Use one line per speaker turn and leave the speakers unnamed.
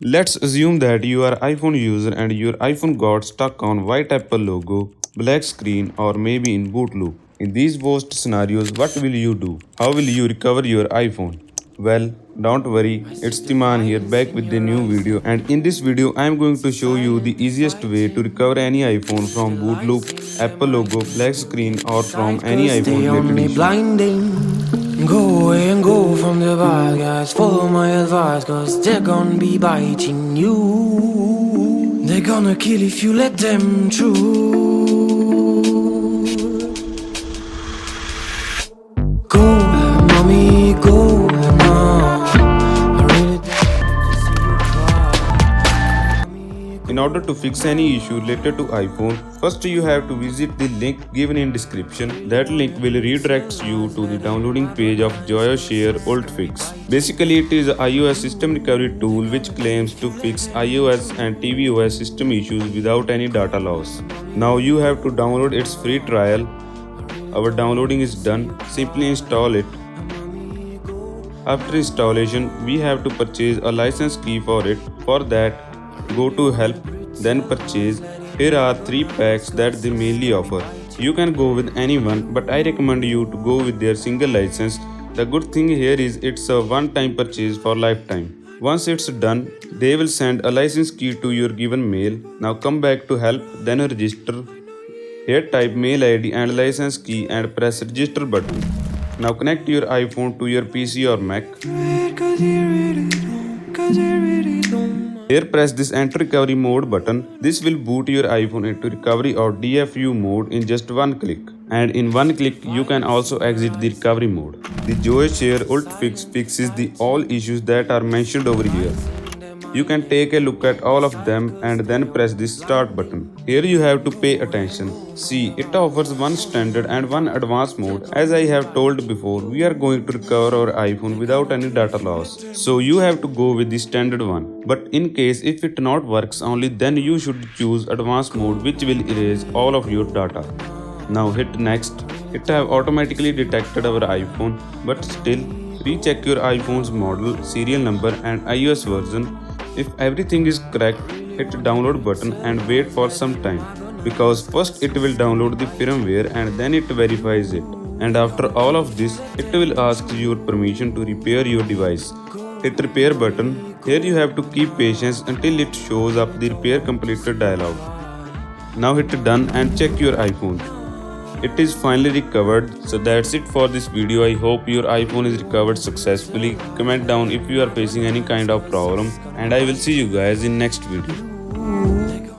Let's assume that you are iPhone user and your iPhone got stuck on white Apple logo, black screen or maybe in boot loop. In these worst scenarios, what will you do? How will you recover your iPhone? Well, don't worry, it's Timan here back with the new video, and in this video I am going to show you the easiest way to recover any iPhone from boot loop, Apple logo, black screen or from any iPhone related issue.
Blinding. Go away and go from the bad guys. Follow my advice, cause they're gonna be biting you. They're gonna kill if you let them through. Go, mommy, go now. I really don't want to see you cry.
In order to fix any issue related to iPhone, first you have to visit the link given in description. That link will redirect you to the downloading page of JoyoShare UltFix. Basically, it is an iOS system recovery tool which claims to fix iOS and tvOS system issues without any data loss. Now you have to download its free trial. Our downloading is done. Simply install it. After installation, we have to purchase a license key for it. For that, go to help, then purchase. Here are 3 packs that they mainly offer. You can go with anyone, but I recommend you to go with their single license. The good thing here is it's a one-time purchase for lifetime. Once it's done, they will send a license key to your given mail. Now come back to help, then register. Here type mail ID and license key and press register button. Now connect your iPhone to your PC or Mac. Here press this enter recovery mode button. This will boot your iPhone into recovery or DFU mode in just one click. And in one click you can also exit the recovery mode. The JoyoShare UltFix fixes the all issues that are mentioned over here. You can take a look at all of them and then press this start button. Here you have to pay attention. See, it offers one standard and one advanced mode. As I have told before, we are going to recover our iPhone without any data loss. So you have to go with the standard one. But in case if it not works only, then you should choose advanced mode which will erase all of your data. Now hit next. It have automatically detected our iPhone, but still recheck your iPhone's model, serial number and iOS version. If everything is correct, hit download button and wait for some time, because first it will download the firmware and then it verifies it. And after all of this, it will ask your permission to repair your device. Hit repair button. Here you have to keep patience until it shows up the repair completed dialog. Now hit done and check your iPhone. It is finally recovered. So that's it for this video. I hope your iPhone is recovered successfully. Comment down if you are facing any kind of problem, and I will see you guys in next video.